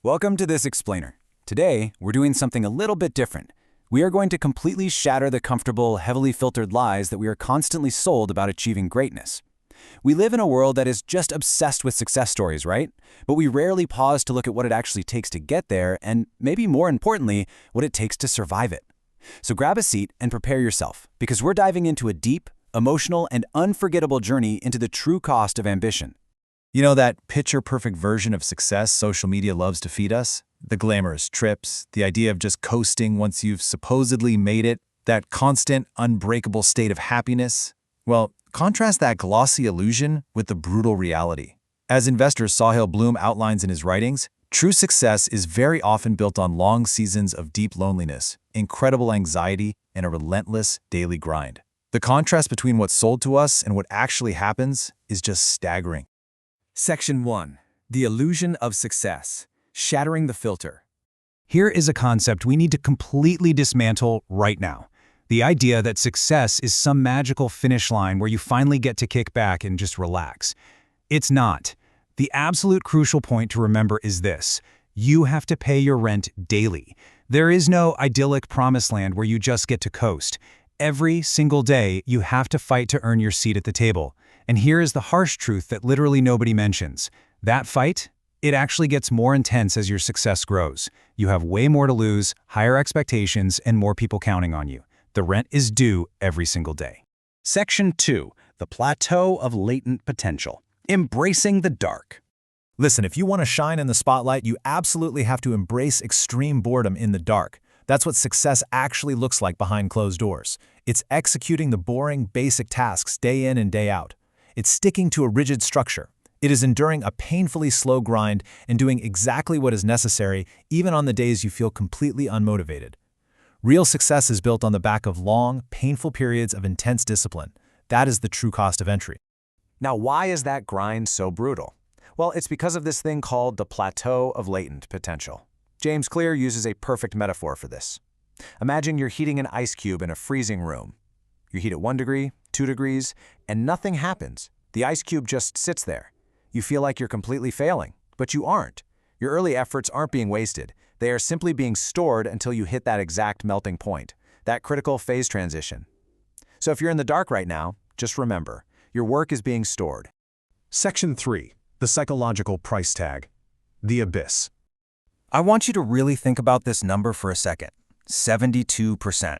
Welcome to this explainer. Today, we're doing something a little bit different. We are going to completely shatter the comfortable, heavily filtered lies that we are constantly sold about achieving greatness. We live in a world that is just obsessed with success stories, right? But we rarely pause to look at what it actually takes to get there and, maybe more importantly, what it takes to survive it. So grab a seat and prepare yourself, because we're diving into a deep, emotional, and unforgettable journey into the true cost of ambition. You know that picture-perfect version of success social media loves to feed us? The glamorous trips, the idea of just coasting once you've supposedly made it, that constant, unbreakable state of happiness? Well, contrast that glossy illusion with the brutal reality. As investor Sahil Bloom outlines in his writings, true success is very often built on long seasons of deep loneliness, incredible anxiety, and a relentless daily grind. The contrast between what's sold to us and what actually happens is just staggering. Section 1. The Illusion of Success. Shattering the Filter. Here is a concept we need to completely dismantle right now. The idea that success is some magical finish line where you finally get to kick back and just relax. It's not. The absolute crucial point to remember is this: you have to pay your rent daily. There is no idyllic promised land where you just get to coast. Every single day, you have to fight to earn your seat at the table. And here is the harsh truth that literally nobody mentions. That fight, it actually gets more intense as your success grows. You have way more to lose, higher expectations, and more people counting on you. The rent is due every single day. Section 2. The Plateau of Latent Potential. Embracing the dark. Listen, if you want to shine in the spotlight, you absolutely have to embrace extreme boredom in the dark. That's what success actually looks like behind closed doors. It's executing the boring, basic tasks day in and day out. It's sticking to a rigid structure. It is enduring a painfully slow grind and doing exactly what is necessary, even on the days you feel completely unmotivated. Real success is built on the back of long, painful periods of intense discipline. That is the true cost of entry. Now, why is that grind so brutal? Well, it's because of this thing called the plateau of latent potential. James Clear uses a perfect metaphor for this. Imagine you're heating an ice cube in a freezing room. You heat it 1 degree, 2 degrees, and nothing happens. The ice cube just sits there. You feel like you're completely failing, but you aren't. Your early efforts aren't being wasted. They are simply being stored until you hit that exact melting point, that critical phase transition. So if you're in the dark right now, just remember, your work is being stored. Section 3. The Psychological Price Tag. The Abyss. I want you to really think about this number for a second. 72%.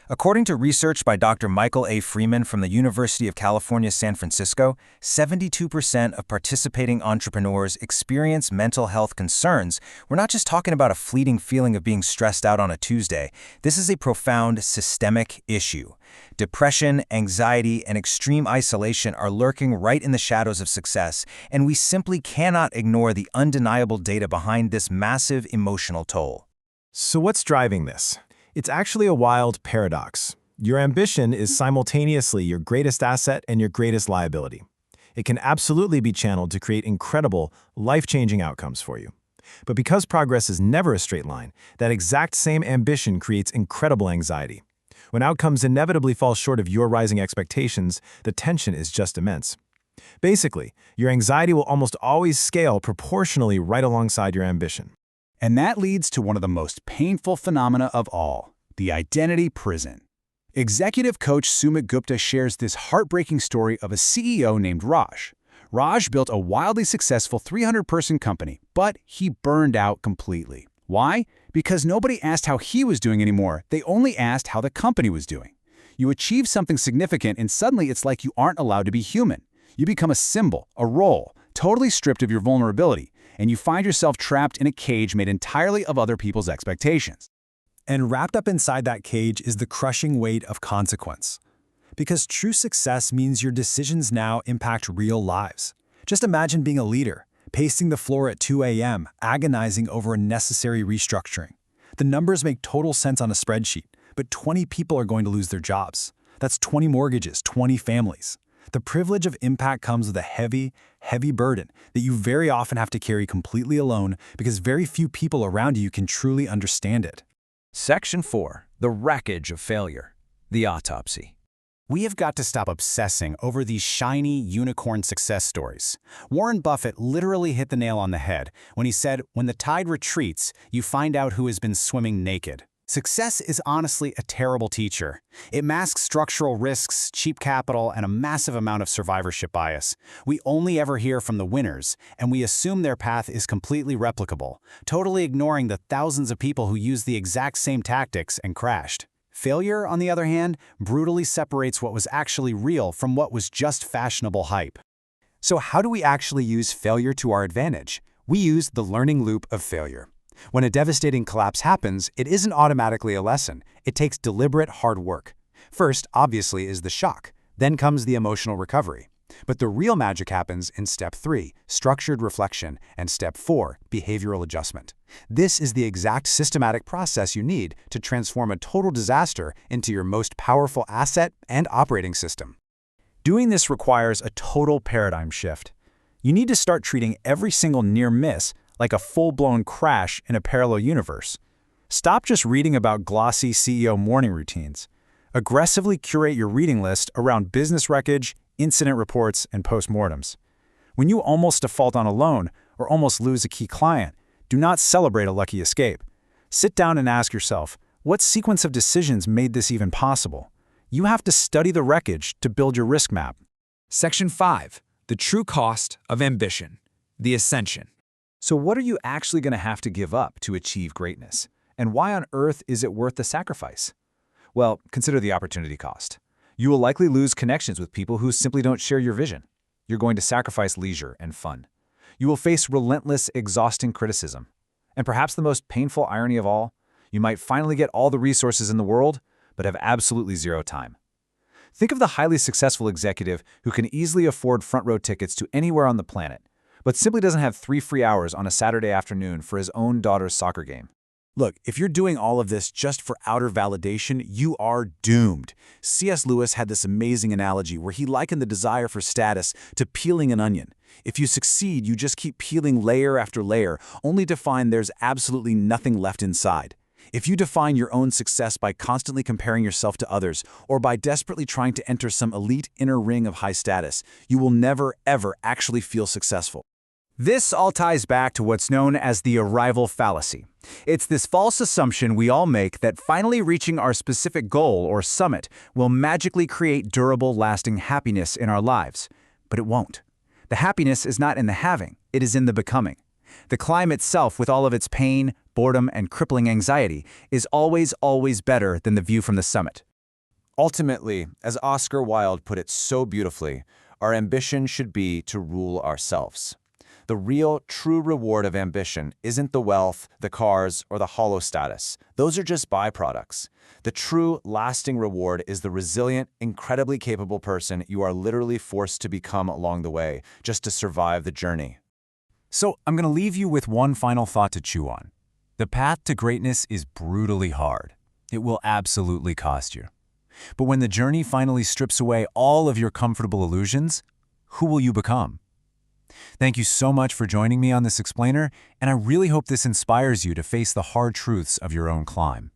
According to research by Dr. Michael A. Freeman from the University of California, San Francisco, 72% of participating entrepreneurs experience mental health concerns. We're not just talking about a fleeting feeling of being stressed out on a Tuesday. This is a profound systemic issue. Depression, anxiety, and extreme isolation are lurking right in the shadows of success, and we simply cannot ignore the undeniable data behind this massive emotional toll. So what's driving this? It's actually a wild paradox. Your ambition is simultaneously your greatest asset and your greatest liability. It can absolutely be channeled to create incredible, life-changing outcomes for you. But because progress is never a straight line, that exact same ambition creates incredible anxiety. When outcomes inevitably fall short of your rising expectations, the tension is just immense. Basically, your anxiety will almost always scale proportionally right alongside your ambition. And that leads to one of the most painful phenomena of all, the identity prison. Executive coach Sumit Gupta shares this heartbreaking story of a CEO named Raj. Raj built a wildly successful 300-person company, but he burned out completely. Why? Because nobody asked how he was doing anymore. They only asked how the company was doing. You achieve something significant and suddenly it's like you aren't allowed to be human. You become a symbol, a role, totally stripped of your vulnerability, and you find yourself trapped in a cage made entirely of other people's expectations. And wrapped up inside that cage is the crushing weight of consequence. Because true success means your decisions now impact real lives. Just imagine being a leader, pacing the floor at 2 a.m., agonizing over a necessary restructuring. The numbers make total sense on a spreadsheet, but 20 people are going to lose their jobs. That's 20 mortgages, 20 families. The privilege of impact comes with a heavy, heavy burden that you very often have to carry completely alone because very few people around you can truly understand it. Section 4. The Wreckage of Failure. The Autopsy. We have got to stop obsessing over these shiny unicorn success stories. Warren Buffett literally hit the nail on the head when he said, "When the tide retreats, you find out who has been swimming naked." Success is honestly a terrible teacher. It masks structural risks, cheap capital, and a massive amount of survivorship bias. We only ever hear from the winners, and we assume their path is completely replicable, totally ignoring the thousands of people who used the exact same tactics and crashed. Failure, on the other hand, brutally separates what was actually real from what was just fashionable hype. So how do we actually use failure to our advantage? We use the learning loop of failure. When a devastating collapse happens, it isn't automatically a lesson. It takes deliberate hard work. First, obviously, is the shock. Then comes the emotional recovery. But the real magic happens in Step 3, structured reflection, and Step 4, behavioral adjustment. This is the exact systematic process you need to transform a total disaster into your most powerful asset and operating system. Doing this requires a total paradigm shift. You need to start treating every single near miss like a full-blown crash in a parallel universe. Stop just reading about glossy CEO morning routines. Aggressively curate your reading list around business wreckage, incident reports, and postmortems. When you almost default on a loan or almost lose a key client, do not celebrate a lucky escape. Sit down and ask yourself, what sequence of decisions made this even possible? You have to study the wreckage to build your risk map. Section 5. The true cost of ambition. The ascension. So what are you actually going to have to give up to achieve greatness? And why on earth is it worth the sacrifice? Well, consider the opportunity cost. You will likely lose connections with people who simply don't share your vision. You're going to sacrifice leisure and fun. You will face relentless, exhausting criticism. And perhaps the most painful irony of all, you might finally get all the resources in the world, but have absolutely zero time. Think of the highly successful executive who can easily afford front-row tickets to anywhere on the planet, but simply doesn't have 3 free hours on a Saturday afternoon for his own daughter's soccer game. Look, if you're doing all of this just for outer validation, you are doomed. C.S. Lewis had this amazing analogy where he likened the desire for status to peeling an onion. If you succeed, you just keep peeling layer after layer, only to find there's absolutely nothing left inside. If you define your own success by constantly comparing yourself to others, or by desperately trying to enter some elite inner ring of high status, you will never, ever actually feel successful. This all ties back to what's known as the arrival fallacy. It's this false assumption we all make that finally reaching our specific goal or summit will magically create durable, lasting happiness in our lives. But it won't. The happiness is not in the having, it is in the becoming. The climb itself, with all of its pain, boredom, and crippling anxiety, is always, always better than the view from the summit. Ultimately, as Oscar Wilde put it so beautifully, our ambition should be to rule ourselves. The real, true reward of ambition isn't the wealth, the cars, or the hollow status. Those are just byproducts. The true, lasting reward is the resilient, incredibly capable person you are literally forced to become along the way, just to survive the journey. So I'm going to leave you with one final thought to chew on. The path to greatness is brutally hard. It will absolutely cost you. But when the journey finally strips away all of your comfortable illusions, who will you become? Thank you so much for joining me on this explainer, and I really hope this inspires you to face the hard truths of your own climb.